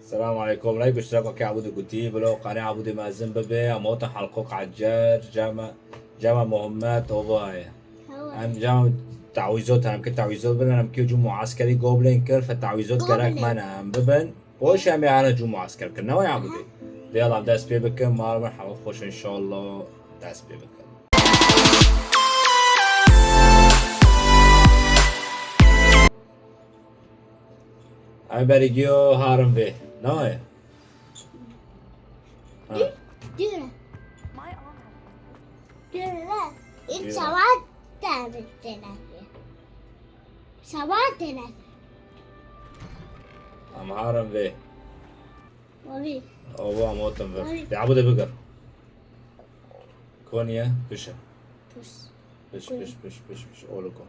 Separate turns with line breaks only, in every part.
السلام عليكم. لايك واشتراك عبودي كتيب ولو قناة عبودي مع زمبابي أموت حلقوق عجار جامع مهمات وضايا أم جامع تعويزات أنا كنت تعويزات بنا أنا كيو جو معسكري جوبلين كر فالتعويزات كراك ما أنا أم ببن وش أم يعني جو معسكر كنا ويا عبودي يلا داس بيبكم ما راح خوش إن شاء الله داس بيبكم أنا بريجيو هارم به نايا
Dura. Dura. It's sabah tane. Sabah tane.
أم هارم به
Abi.
أو أموتم به يا عبودي بقر كونيا بشا
Pus.
بش أولكم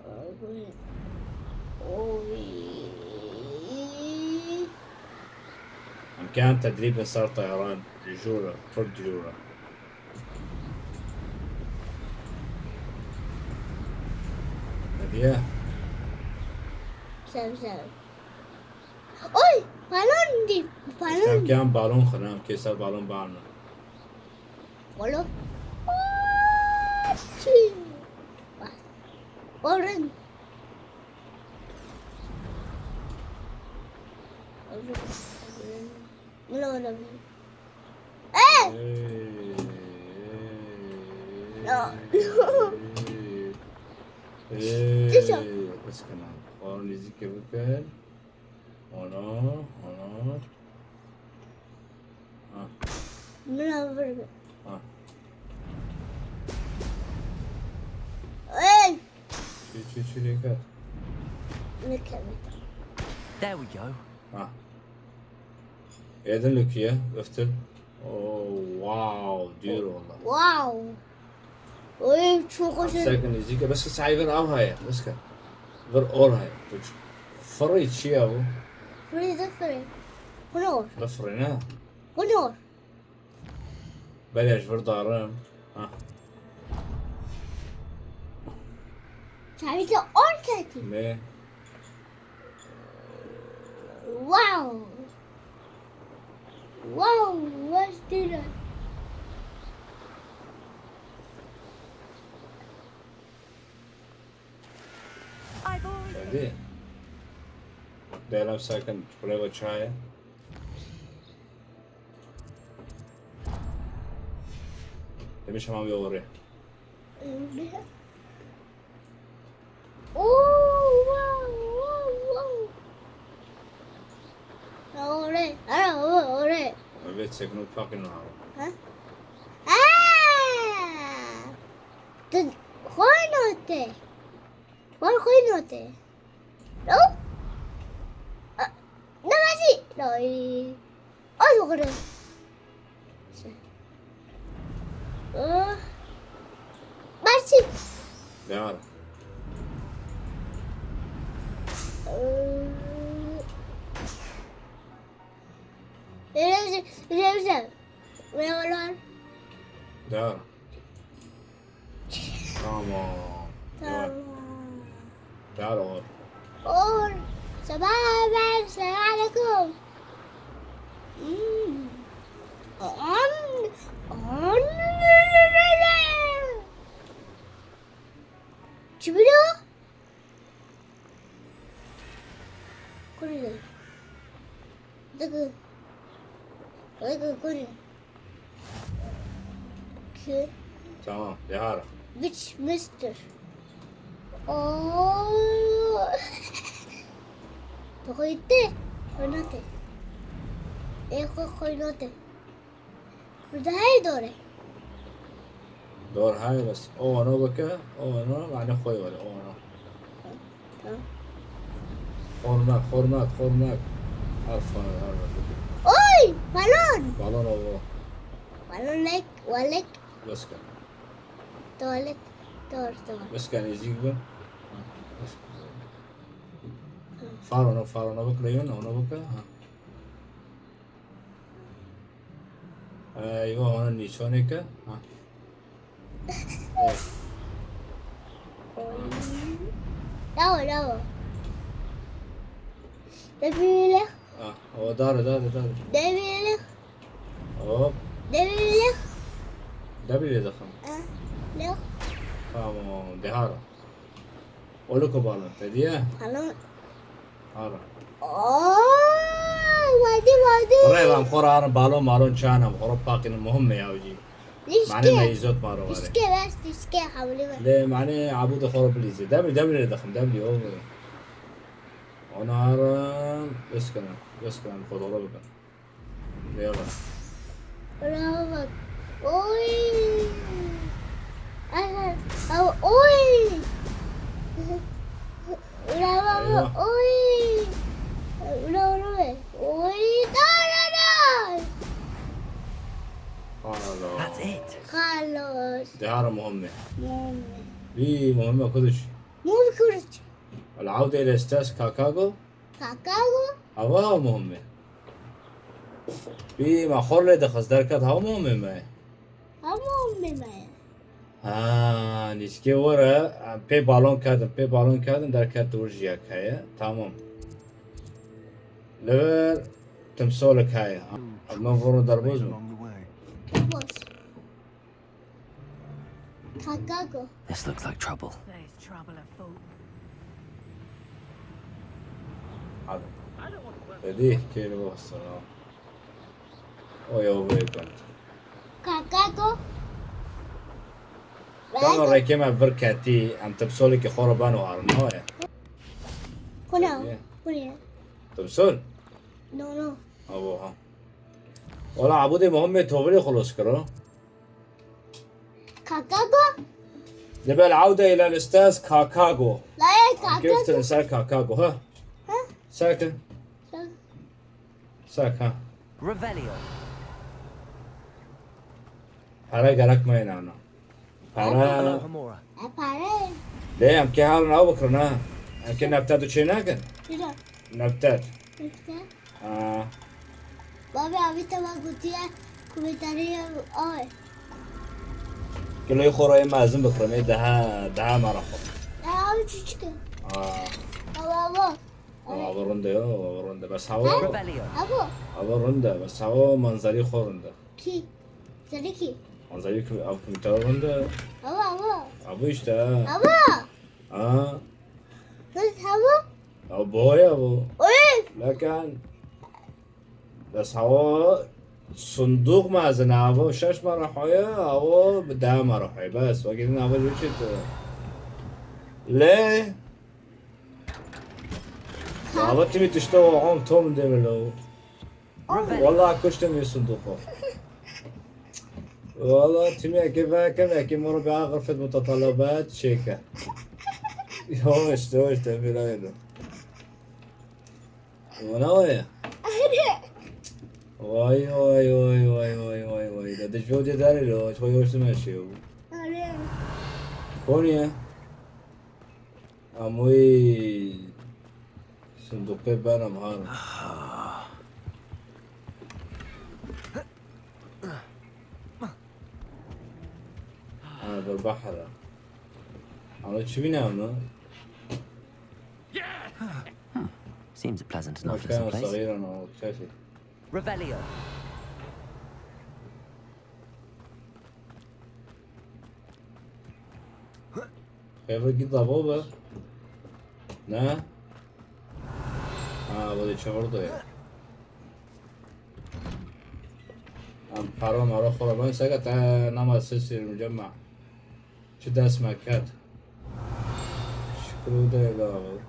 Oy.
كان تدريب صار طيران جورة فرد جورة هدية
Sev. Oy, balon di. Balon.
كان بالون خنام كيسر بالون بالنا
Balon. Çin. Oran. Oran. Eh!
بس كمان قارن يزي كيفكن هنا
Hey!
شو ليك
There we go.
يدن لك يا افتل اوه واو دير والله
واو. Oy, çok hoş.
ساكن يزيك بس سايبر او هاي بس كان غير اور هاي فريد شي ابو
Fırı fırı. Honor.
لفرنا
Honor.
بلاش فردارم
Çayda orkati.
مي
Wow. Wow, what's this?
I've always
هدي دايلام ساكن فليفر شاي مش همام يوري
Oh, wow, wow. Oraya.
Jag vet säkert nog fucking now.
Den skönate. Var skönate? No? Namasi. Nej. Oj, vad går det? Marsi.
Det har
Revsen. Merhabalar.
det har Tamam.
Tamam.
Det har år.
Or. Sabah haber. Selamünaleyküm. Çibilo. Kurulu. Dıgı. Kurulu. Kü.
Tamam. Det har
Which mister? Oh. Tokoyte. Koynote. Eko koynote. Burada her doğru.
دور هاي بس اونو بكا اونو معنى خوي ولا اونو
Tamam.
خورماك عرفان
Oy! Balon!
بالون الله
Balon lek, walek,
بس كان
tuvalet, tor.
بس كان يزيك بن فارو بك ليون اونو بكا ايوه هون نيشونيكا
Dawa. Det blir
هو دار
Devirlik.
هوب
Devirlik.
دبلي دخل
Lik.
تمام دهارة ولكو بالون تديه
Balon.
هارا
Vadi.
قريب ام خورا انا بالون مالون شانم خورا باقين المهم يا وجي معني ما يزوت مارو واري
Diske bas diske havli var.
ليه معني عبود خورا بليزي دبلي دخل دبلي هو انا اسكن خضورة بكن يلا
Bravo bak. Oy. Aha. Oy. Bravo bak. Oy. Bravo. Oy. Da.
That's it.
خلاص.
دهارة مهمة
مهم.
دي مهمة كلش
مو كرت.
العودة إلى استاس كاكاغو
كاكاو.
هوا مهمة بي ما خور دخص دركات هوا مهمة
مهم
نسكي ورا بي بالون كادن دركات دورجيا كايا تمام لور تمسولك هاي المنظور دربوز
بص. كاكاو.
This looks like trouble.
There's trouble afoot.
هذا هذه كيلو وصل او يا ويكند
كاكاو.
كانوا ريكيما بركاتي ام تمسولك خوربان وارنويا
هنا.
تمسول
نو.
ابوها ولا عبودي مهمة توبلي خلص كرو
كاكاو.
نبقى العودة إلى الأستاذ كاكاغو
لا
كيف
كاكاو.
تنسى كاكاغو ها ساكن ساك ها
Revelio.
حرا قالك ما ينعنا حرا
Alohomora.
أبارين.
ليه أم كهار ناو بكرنا أمكن نبتاد وشيناكن
شنو؟
نبتاد
نفسه. بابي أبي تبغى قطية كومنتارية أوي.
كله يخورا إما أزم بكرنا ده ما رفض
لا أبي تشكي. أبو.
أبو رنده بس هوا
Revelio.
أبو.
رنده بس هوا منظري خورنده
كي. زريكي.
منظري أبو كمتر رنده
أبو.
أبو إشتا
أبو. بس أبو.
أبو يا أبو
أوي.
لكن بس هو صندوق مازن هوا شش مراحية هوا بدها مراحية بس وقلنا هوا جوشت ليه؟ هوا تبي تشتغل عم توم دملو والله كشتم الصندوق والله تمي كيف مرة بها غرفة متطلبات شيكة هوش تبي لا وناوية واي ده دجوجة داري لو شوي وش ماشي كونيا أموي صندوقي بنا مهارة هذا البحر أنا شو بينامنا
Seems a pleasant enough little
كان
place.
صغيرا أنا شايفه
Revelio.
كيف قد بابا نا بدي شغل ام حرام على خورا ما سقط نما السلسلة المجمع شو ده اسمه كات شكرو ده لا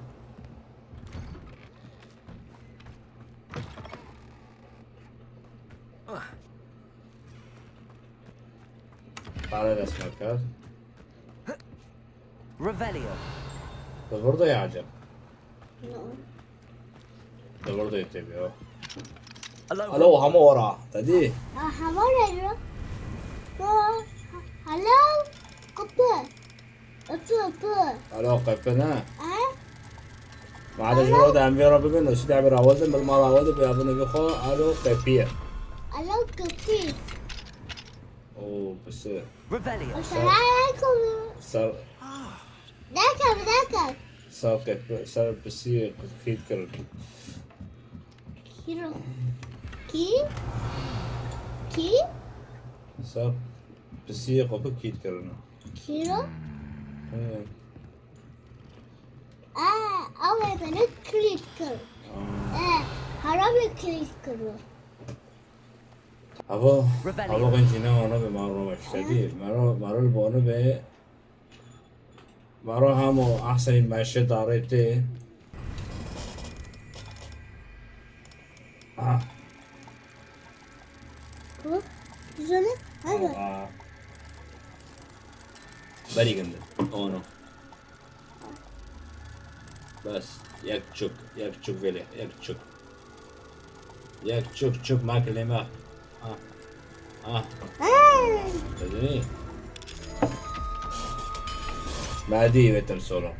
على اسمه كات
Revelio.
بس برضه يعجب
نو.
بس برضه يتبعه
Alohomora.
الو همورا تدي
حمارة. هلو. كبر. أبو.
الو قفنا
أه.
ما عاد جرود عم بيربي منه شو تعبر عوضن بالمرة عوضن بيابن بيخو الو قفية
هلو كبير.
اوه بس
Revelio.
السلام عليكم.
صار
ذاك.
صار بسي خيط كرد
كيلو كي كي
صار بسيق وبكيت كرنا
كيلو أول ما نكليت كر حرامي كليت كر
هوا غنجينا وانا بمارو مشتدي مارو البونو به مارو همو احسن ماشي داريتي
زنه هذا
بري جنده اونو بس يكتشك فيلي يكتشك ما كلمة تدري ما دي بتمسوله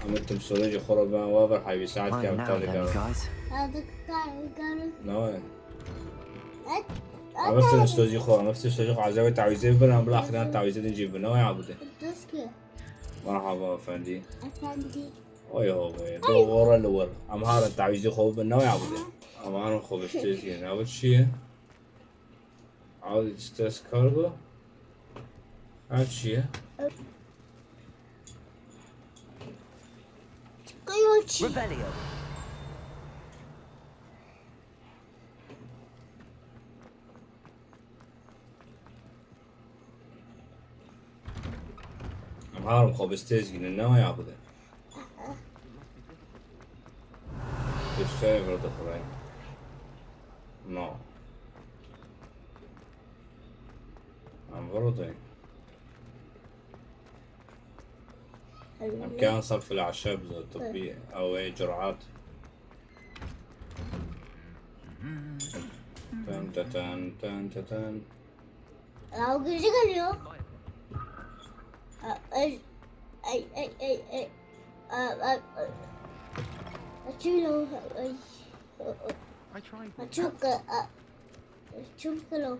التمسوله يجي خرب وابر حي ساعات
Fine
كم
now
تالي
then,
كم
guys.
هذا كار
نوين نفس الاستوديو خو نفس الاستوديو عزاوي تعويذة بنا بالاخر تعويذة نجيب نوين عبده
تسكي
مرحبا افندي
أفندي
اوي هو دور الور امهار التعويذة خو بنا نوين عبده امهار خو بستيزين اول شيء عاود تستذكره هاد شيء
كيوتشي
Revelio.
امهار خو بستيزين نوين عبده His favorite friend. No. I'm voting. كان صرف الأعشاب الطبية أو أي جرعات. تن تن تن تن.
أو كذي اليوم أي أشيله أي أشوك له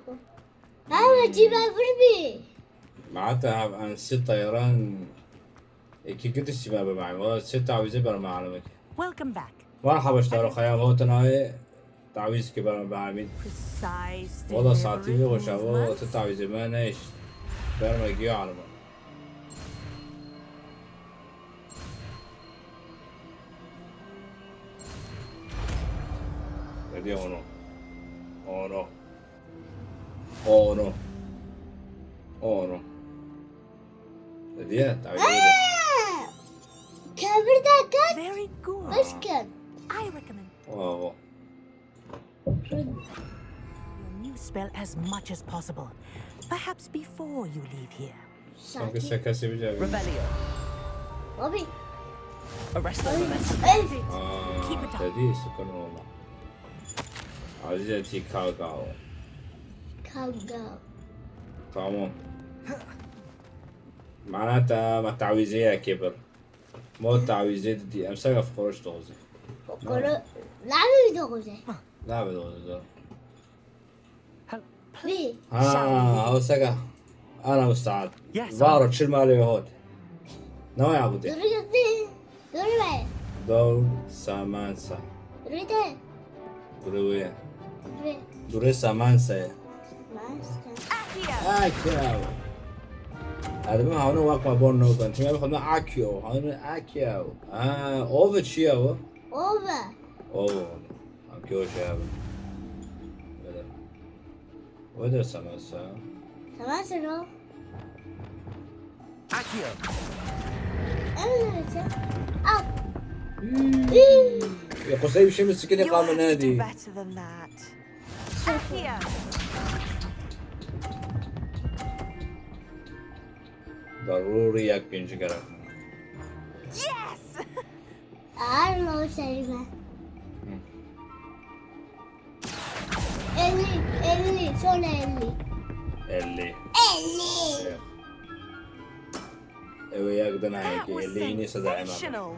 أنا أجيبها فربي
معناتها عن 6 طيران كي قد الشباب معي والله 6 تعويذة برا معلومات.
Welcome back.
مرحبا اشتغلوا خيام هو تناي تعويذ كبار بعمين.
Precise.
والله ساعتي
deliberate
وشافوا
movements.
تعويذة ما نايش. بير ما يجيو على ما. Vedi o no? Oh no. Oh no. Oh no. Vedi تعويذة.
كبر ده كان
Very good.
إيش كان
I recommend
واو.
your new spell as much as possible. Perhaps before you leave here.
Sanki sekası bir cevap.
Revelio.
بابي
Arrest the momentum.
That's it. Keep it up.
Dedi sıkın olma. عايزة كاغاو.
كاغا
تمام. معناتها ما تعويذية كبر. مو تعويذية دي أمسكها في خروج توزي.
بقول لعبي دوغزة
لا بدو.
بي
ها أمسكها. أنا مستعد.
Yes,
بارد شيل مالي هود. نوع عبودي.
دوري دوري
دو سامانسا.
دوري
دروية.
دوري
دوري سامانسا.
Accio.
آكيو. هذا ما هون واقع بون نوكن. شو يبغى خدمة آكيو. هون آكيو. أوفر شيء
اوفر
أوه. آكيو شاب. وده سامانسا.
تمام سنو
Accio.
انا او
يا قصيب شيء مسكين
You
يقام
have to do
نادي.
better than that. Accio.
ضروري ياك بينجي كرا.
Yes.
الو سلمى اللي سونا
اللي.
اللي
وياك دنايك
That was
اللي إني صداعي معه.
sensational.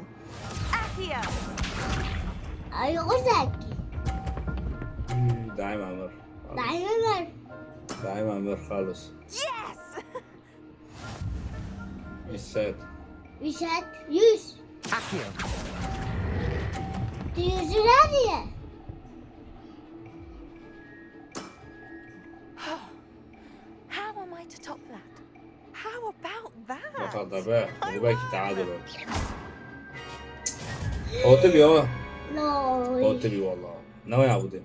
Accio.
ايوه زكي
داعي عمر.
دايما
داعي عمر خالص.
Yes.
السات.
مشات يوش
Accio.
تيوزرانيا
خاطر بقى وباقي تعادل. هو تبي
لا
هو تبي والله ناوي يا عبودي.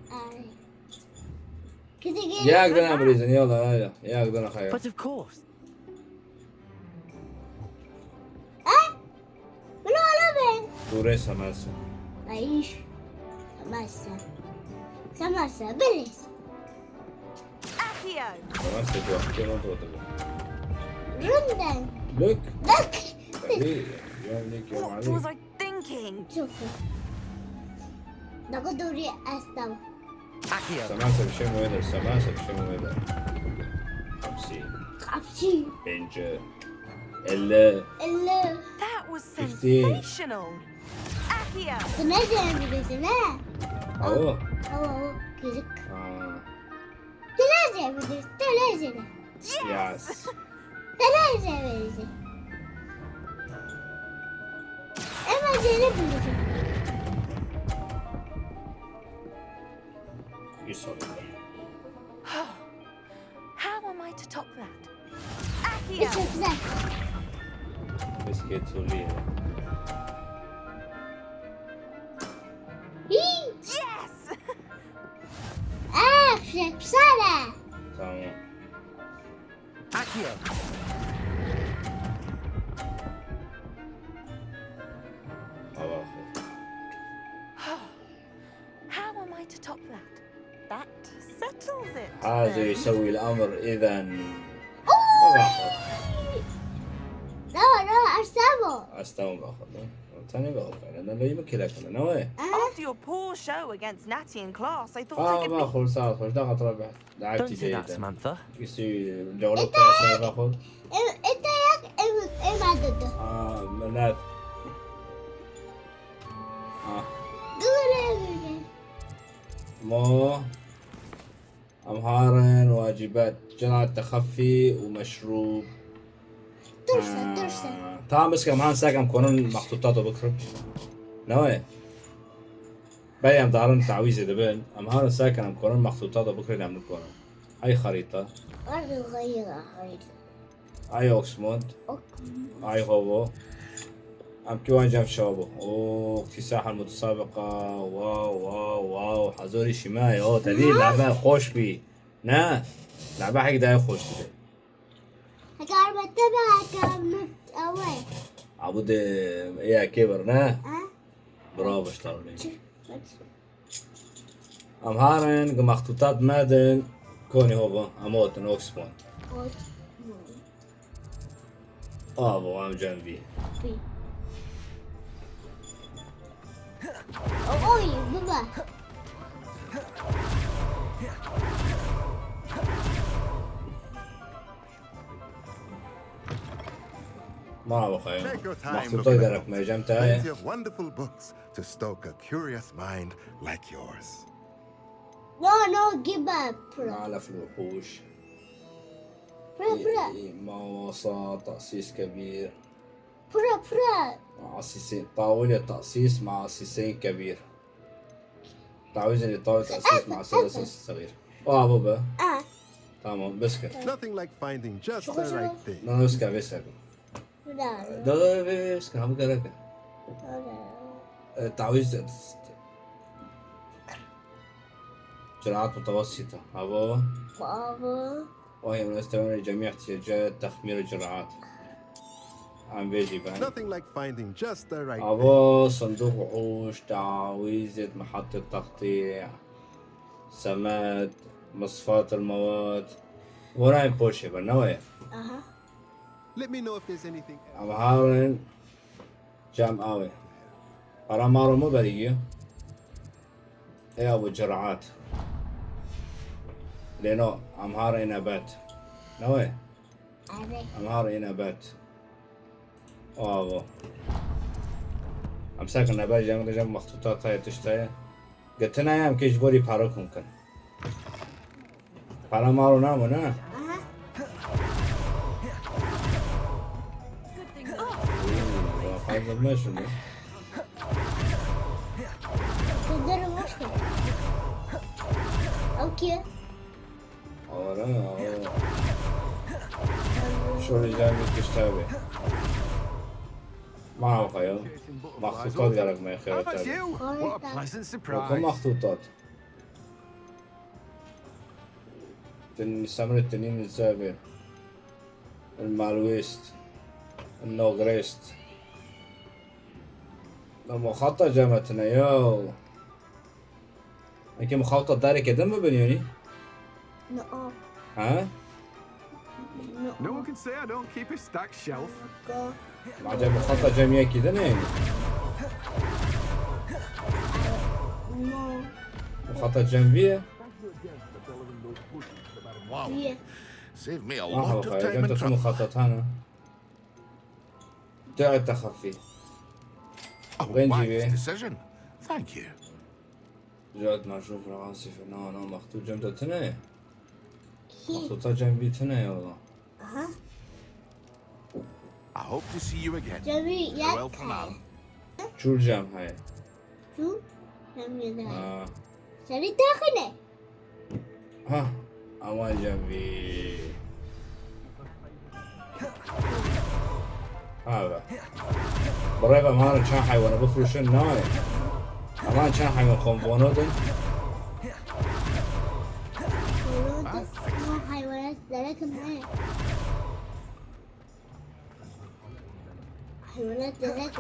كده
يا أقدر نعمل إذن يلا يا أقدر أخير.
But of course.
دوري سماسة.
عيش سماسة بلس
Accio!
سماسة توقف ما توقف.
رندن
لك
لك
تبي يوم لك يوم
What was
عليك.
I thinking?
شوفوا ناخد دوري أستوى
Accio!
سماسة بشيء مويدة سماسة بشيء مويدة. 50
خمسين
إنجا إلا
اللي
That was
15.
sensational! Accio!
تنازل بلسنا
أوه.
أو كذا
آه.
تنازل بلس تنازل
ياس.
تنازل بلس أما زين بلس
يصل.
How am I to top that?
إيش
Accio!
كذا
بسكيت سورية.
Yes!
أخشك سنة
تمام.
Accio!
أواخر.
How am I to top that? That settles it.
هذا
then.
يسوي الأمر إذا.
لا أرسمه
أستوى بأخذ. ثاني بأخذ لأن لا يمكن لك أنا نوي.
After your poor show against Natty in class, I thought I could be...
باخذ ساعة خوش دقت ربح. لعبت
Don't say that,
جيدا.
Samantha.
يصير الجولة بتاع السنة باخذ.
أنت ياك إيه ما ضده
منات.
دوري
مو أمهارا واجبات جرعة تخفي ومشروب.
ترسل
طبعا بس كمان ساكن كونن مخطوطاته بكره. نوي. بيام دارن تعويذة دبن. أمهارا ساكن كونن مخطوطاته بكره نعمل كونن. هاي خريطة.
أرض غيرها
هاي أوكسموند. هاي هوبو. أم كيوان جام شابو. أوه اكتساح المتسابقة. واو حزوري شماي. أوه تدي لعبة خوش بي. نا لعبة حق داي خوش بي.
هكار بتبع كم أوي
عبود إيه كبر نا. برافو اشتغلني. أمهارن مخطوطات مادن كوني هوبو أموتن أوكسموند. أبو أم جنبي.
أوي بابا
ما بخير.
Take your time
مخطوطات
looking
درك
at
ما
books.
جمتها.
Plenty of wonderful books to stoke a curious mind like yours.
no give up
معلف الوحوش.
برا
موصى تأسيس كبير.
برا
معصصين طاولة تأسيس معصصين كبير. تعويذة لطاولة تأسيس مع ثلاثة صغير. بابا تمام بس كده.
Nothing like finding just the right thing.
لا بس كده بس كده.
لا
ده بس كده هم كده. تعويذة جرعات متوسطة. بابا وهي مناسبة لجميع احتياجات تخمير الجرعات. عم بيجي بعد.
Nothing like finding just the right thing.
أبو صندوق وحوش تعويذة محطة تقطيع سماد مصفاة المواد وراي بوشي بالنوايا
Let me know if there's anything.
أمهارن جام آوي أرامارو مو بريجي إيه أبو جرعات لأنه أمهار إنابات نوايا أمهار إنابات أبو أمساك النبات جنب مخطوطات هاي تشتهي قلت لنا أيام كيش بوري باروكم كان بارا مارو نامو نا هذا ما شنو
تقدر مشكلة أوكي
أورا شو اللي جاي تشتهي ما بخير مخطوطات قالك ما
How
يخير
about
تاني
you? What a pleasant
وكم
surprise.
مخطوطات السمر التنين الزابر المالويست النوغريست المخطط جامتنا يو انك مخطط داري كده ما بنيوني
No.
ها
No one can say I don't keep a stacked shelf.
Go.
مع جاب مخطط جميع كده نين
No.
مخطط جنبيه
Wow.
Yeah.
Save me a
ما هو
lot of
خير
time
انت
and
شو
trouble.
مخطط هنا دع التخفي
A
Benji,
wise
eh?
decision. Thank you.
جات ما اشوف راسي في انا مخطوط جنب تنايا
He.
مخطوطة جنبي تنايا والله
Huh?
I hope to see you again.
Jimmy,
Farewell
yeah.
for now.
شو الجام هاي
True. Jimmy, that.
آه.
Sorry, داخله.
ها امان جنبي هذا بريبا مهارة كان حيوان بفرش الناي امان كان حيوان كومبونودن
ما حيوانات ذلك معي. حيوانات ذلك.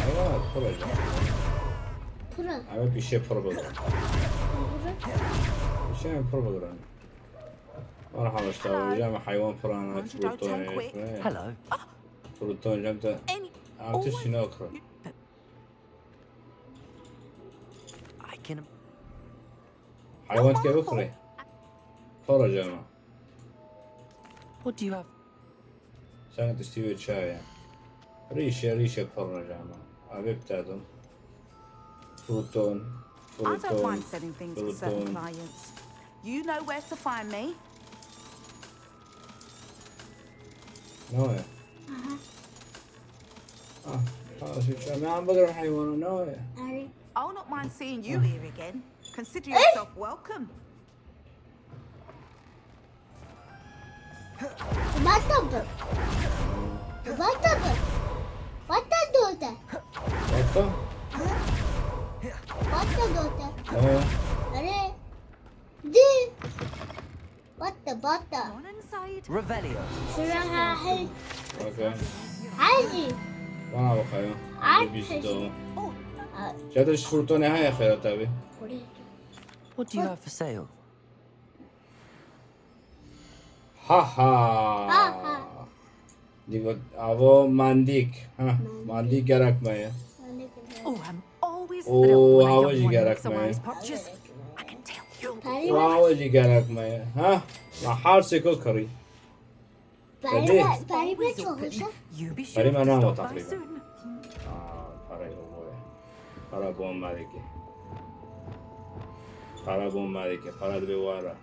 حيوانات فرج
فرق.
اما بيشي بروبودن بيشي بروبودن ما راح اشتغل جامع حيوان فرانات بروتون
Hello.
بروتون جامعة
Any.
عم تشي نوكرا
I can.
حيوان كيف بكري فرج جامع
What do you have?
عشان تستوي شاي ريشة فرج جامع ابي بتاعتهم بروتون
I don't
بروتون
mind selling things to certain
بروتون
clients. You know where to find me.
نوية شو ما عم بقرا حيوان نوية
أري.
I'll not mind seeing you here again. Consider yourself welcome.
ما تبر. ما تبر. ما تدوته.
بطة
ما تدوته.
نوية
أري. دي. بطة بطة.
On inside.
Revelio.
سرعة حي.
اوكي
عادي.
ما بخير
عاد
بيستو
Oh,
شهادة بروتون هاي يا خير تابي
What do you have for sale?
ها
ها.
ها ديگو آوا ماندیک ها ماندیک گرک مایا
Oh, I'm always
Oh,
thrilled when
how
a
was
young
you
one
get
makes
up,
a
man?
wise purchase. I can tell you.
واو جی گرک مایا ها ما حال سیکو کری
برای چهوشه.
You be sure
برای
to
من هم
stop by
تقریبا
soon.
پرای بوده پرا بوم مالکی پرا بوم مالکی پرا دوی وارا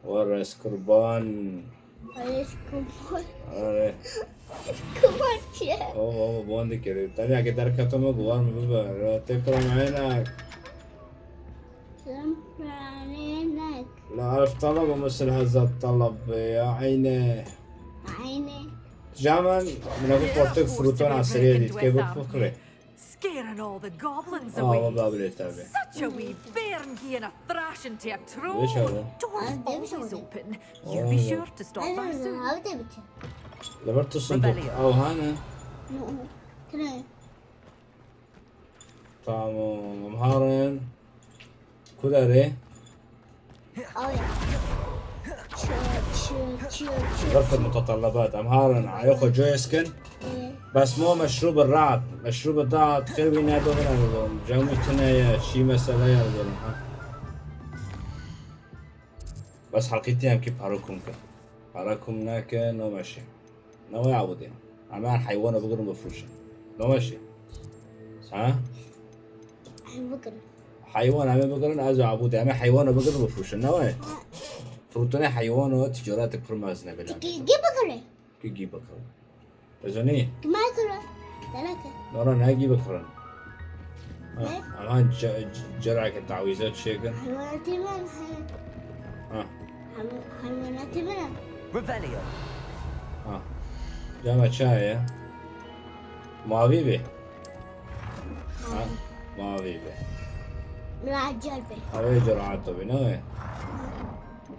وارا اسکربان
برای کمپون.
آره
کمپون چیه؟
اوه بوندی کردی تانی اگه در کتوم گوار میبره تکرم عینک
سمرانينك.
لا أعرف طلب ومثل هذا الطلب يا عيني
عيني.
جاما من أبو بورتك فروتون على السريع دي كيف بفكري
Scaring all the goblins
والله
away.
بابلي تابع
Such a wee bairn giving a thrashing to a
ليش
troll.
هذا؟
Doors
I'm
always
sorry.
open.
Oh,
You be
yeah.
sure to stop by
أنا
soon.
هاودي بتشا.
لبرت الصندوق
Rebellion.
أو هانا
ترى.
طعمو مهارن كداري
أوه. شو.
غرفة المتطلبات أمهارن عيوخو جويسكن بس مو مشروب الرعد مشروب الرعد خير بينادو من هذول جاومي تنايا شي مسألة يا هذول ها بس حقيقتي هم كيف حركم ناك نو ماشي نو يعبد يعني عمان حيوان بقرن بفروشن نو ماشي ها
بكرة.
حيوان عم بقرن ازو عبود عم حيوان بقرن بفروشن نو فروتوني حيوان وتجارات برمازنا بلا
جي بكرة.
كي جيب بكرن بزوني
ما كرة. ثلاثة.
نورا ناجي بكرن امان جرعك التعويذات شيكن
حيوانات من
ها
حيوانات من
Revelio.
ها جامعة شاية ماوي بي ها ماوي بي
العجل به
هواي جرعاته بنوي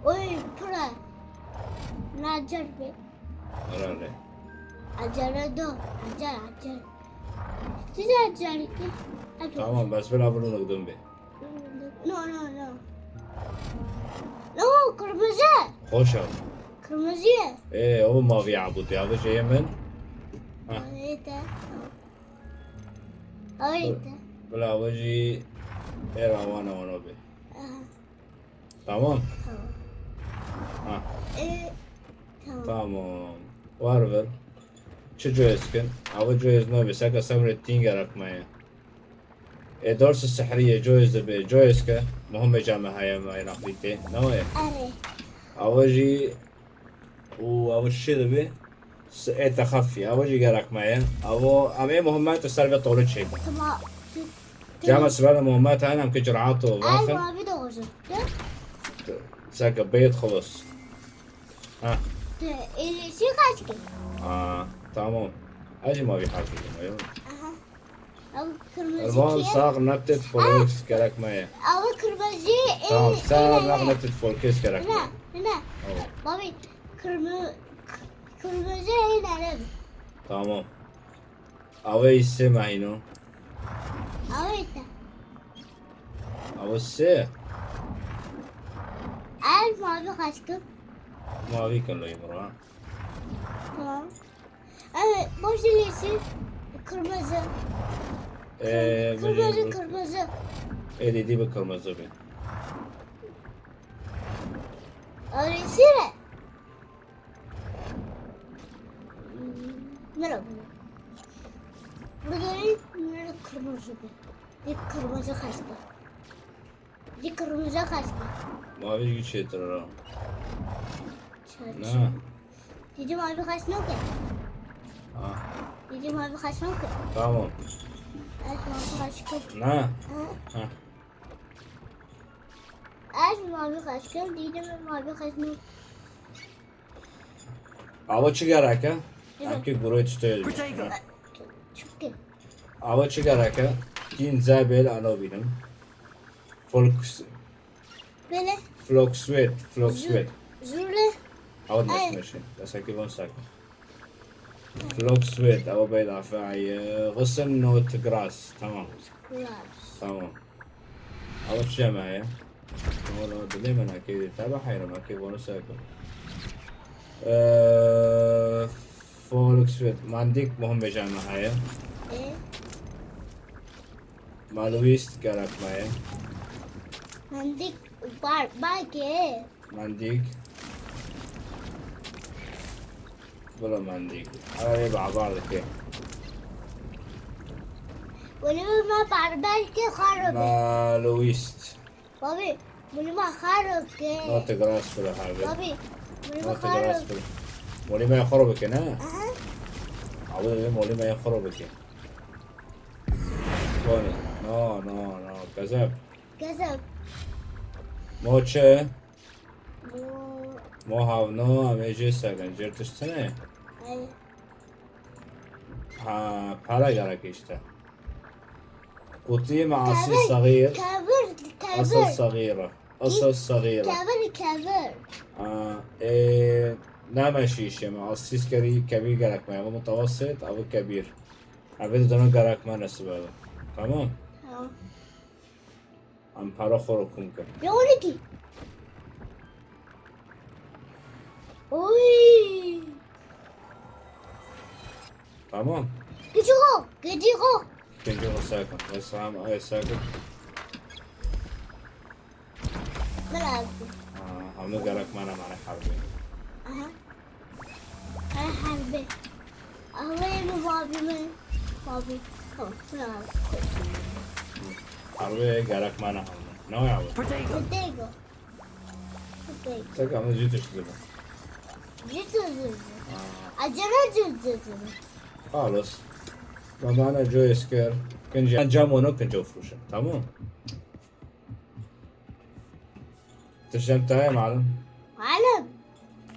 وي برا العجل به
رالي
عجل دو عجل تيجي عجل
تمام بس بلا بلو نقدم بي
نو kırmızı.
خوش هوا
Kırmızı.
ايه هو ماوي عبود يا وجه يمن ها
Öyle. Öyle.
بلا وجهي ايه وانا وانا بي تمام ها
Tamam.
تمام وارفر چه جويسكن او جويز نو بساقا سمر التينجا رقمية دورس السحرية جويز بي جويسكا مهمة جامعة هاي ما نقليتي نوية
Arı.
اواجي واول شي بي تخفي اواجي رقمية او امي مهمات السالفة طولت شيء
Tamam.
جامعة سبالة مهمات انا ممكن جرعات
Ay
وواخر
mavi de olsun.
ساقا بيت خلص ها
İlisi kaç gün?
تمام اجي ما في حاجة
Aha. Ama kırmızı
المهم
ki.
صاغ نبتة فولكس كراك مايا
Ama kırmızı.
تمام صار نبتة فولكس كراك
Ne?
مايا
Ne? Babi kırmızı ileride.
تمام اوي السي معينو
Evet.
او السي
Ay mavi kaç gün?
ما في كان له يمرا
Tamam. Evet, boş ilisi kırmızı.
ايه
Kırmızı.
ايه دي بكرمزة بي
Öylesi ne? Merhaba. Burada ne kırmızı bir kırmızı kaçtı. Bir kırmızı kaçtı.
ما في شيء ترى
Çarşı.
لا
Dedim abi kaç ne ki?
اه
Dedim abi kaç ne ki?
تمام
Evet mavi kaç kız.
لا ها
Evet mavi kaç kız. Dedim mavi kaç ne?
او چی گراکه اکی گروه چطوری
Çıktı.
او چی گراکه تین زابل آنو بینم فولکس
Böyle
فلوكسويت
zürle.
أول ما
أي.
ماشي بس هكذا بون ساكن فلوكسويت أو بيضاء فاعي غصن نوت جراس تمام تمام أول شيء معايا والله دائما أكيد تابع حيرم أكيد بون ساكن فولكسويت ما عندك مهمة جامعة هاي مع لويس كارك معايا
Mendik var belki.
ما عندك ولا ما عندك هاي مع بعض كده
Bunu ma belki harbi.
مع لويس
Babi bunu ma harbi.
نوت جراس في الحاجة
Babi bunu ma
نوت جراس
harbi.
في مولي ما يخربك هنا
Aha.
عاوز ايه مولي ما يخربك كوني نو كذاب
Kızım.
موتشي
Bu
مو هاو نو اميجي ساكن جرتش سنة
ay
ها بارا جارك اشتا قطي مع أصل
Kavur,
صغير
kavur.
أصل صغيرة أصل صغيرة
Kavur.
إيه نعم شيشة مع أصل كبير جارك ما هو متوسط أو كبير عبيد دونو جارك ما نسبة تمام
Tamam.
عم بارا خوركم كم
Ya 12. Oy.
تمام
Gıcık.
كنجي ساكن بس عم أي ساكن
Merak.
عم نجارك معنا حربي
Aha. Ay harbi. Ahmet mi babi mi? Babi. Tamam. Merak.
حربي جارك معنا هم نوع عود
Protego.
Potato.
ساكن عم جيتش كده
Cızı. Acele cızı.
خالص ما معنا جوي سكير كنجي جامونو كنجو فروشة تمام ترجمتها يا معلم
Alem.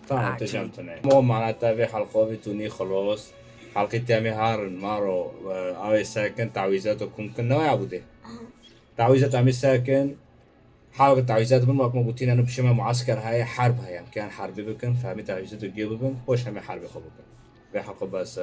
طبعا تجمعتنا مو معناتها في حلقة في توني خلاص حلقة تامي هارن مارو أوي ساكن تعويذاتكم كنا يعبده تعويذات عمي ساكن حلقة تعويذات من ما قلتين أنا بشمع معسكر هاي حرب هاي كان حرب بكن فهمي تعويذات الجيب بكن وش هم حرب خبكن في حلقة بس